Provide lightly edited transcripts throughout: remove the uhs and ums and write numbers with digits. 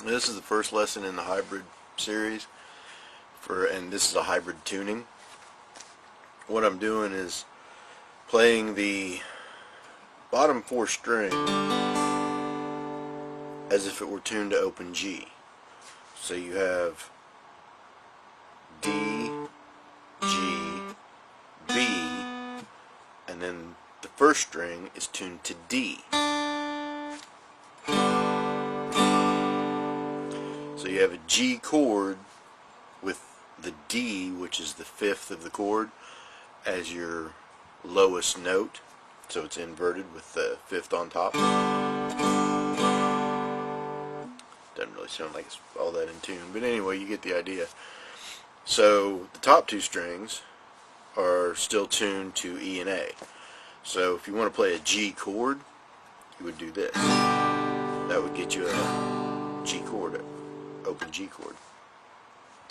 This is the first lesson in the hybrid series, and this is a hybrid tuning. What I'm doing is playing the bottom 4 string as if it were tuned to open G. So you have D, G, B, and then the first string is tuned to D. So you have a G chord with the D, which is the 5th of the chord, as your lowest note. So it's inverted with the 5th on top. Doesn't really sound like it's all that in tune, but anyway, you get the idea. So the top 2 strings are still tuned to E and A. So if you want to play a G chord, you would do this. That would get you a G chord, open G chord,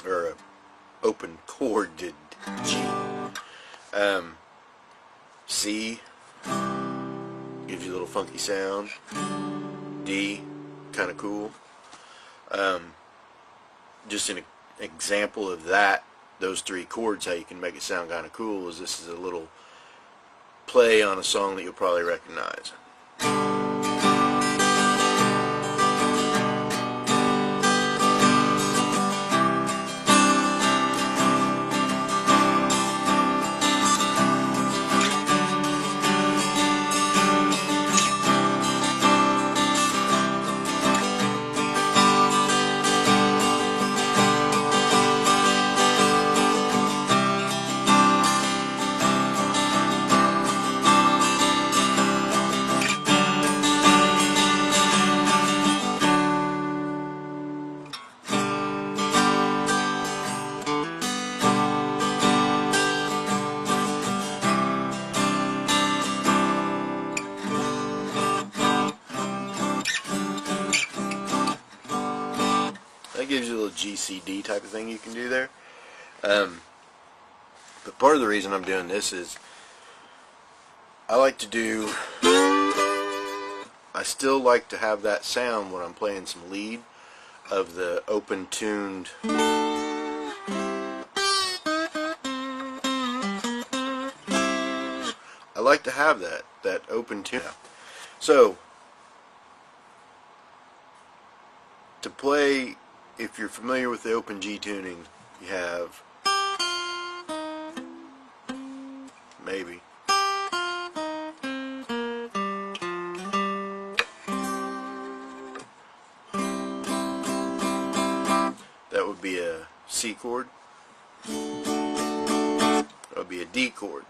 or a open chorded G. C gives you a little funky sound. D, kind of cool. Just an example of that, those 3 chords, how you can make it sound kind of cool, is this is a little play on a song that you'll probably recognize. That gives you a little GCD type of thing you can do there. But part of the reason I'm doing this is I still like to have that sound when I'm playing some lead of the open tuned. I like to have that open tune. So to play, if you're familiar with the open G tuning, you have maybe that would be a C chord, that would be a D chord.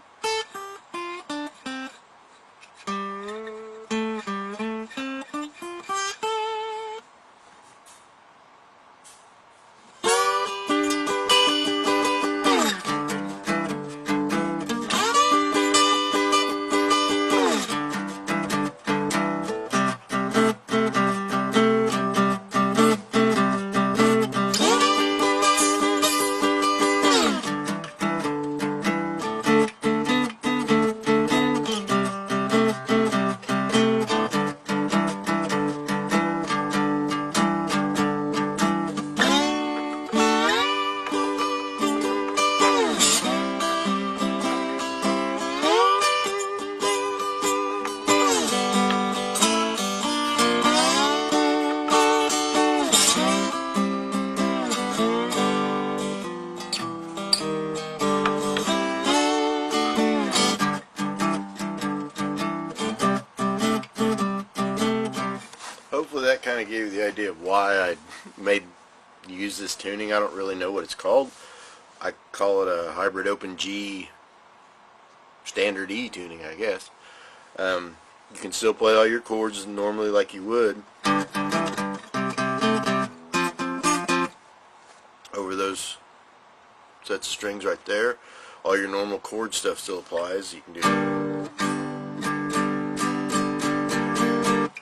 Hopefully that kind of gave you the idea of why I use this tuning. I don't really know what it's called. I call it a hybrid open G standard E tuning, I guess. You can still play all your chords normally like you would over those sets of strings right there. All your normal chord stuff still applies. You can do,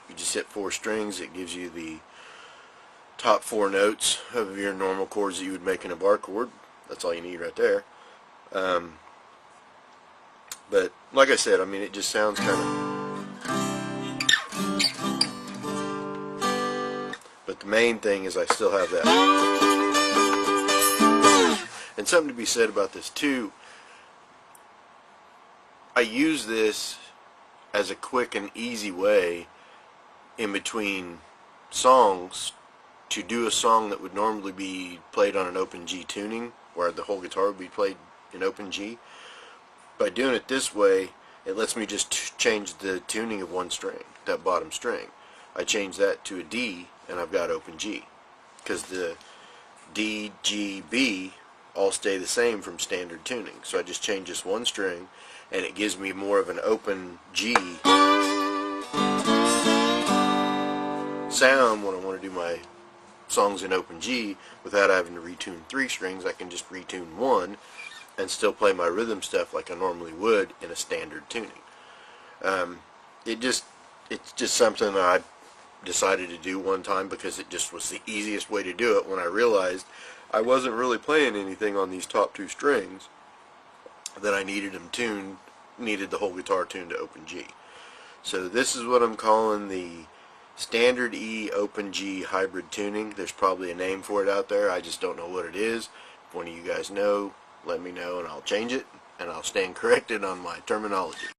you just hit 4 strings, it gives you the top 4 notes of your normal chords that you would make in a bar chord. That's all you need right there. But like I said, I mean, it just sounds kind of But the main thing is I still have that. And something to be said about this too, I use this as a quick and easy way in between songs to do a song that would normally be played on an open G tuning, where the whole guitar would be played in open G. By doing it this way, it lets me just change the tuning of one string, that bottom string. I change that to a D, and I've got open G, because the D, G, B all stay the same from standard tuning. So I just change this one string, and it gives me more of an open G sound when I want to do my songs in open G without having to retune 3 strings. I can just retune 1 and still play my rhythm stuff like I normally would in a standard tuning. It's just something that I decided to do one time because it just was the easiest way to do it when I realized I wasn't really playing anything on these top 2 strings that I needed them tuned, needed the whole guitar tuned to open G. So this is what I'm calling the standard E open G hybrid tuning. There's probably a name for it out there. I just don't know what it is. If one of you guys know, let me know and I'll change it, and I'll stand corrected on my terminology.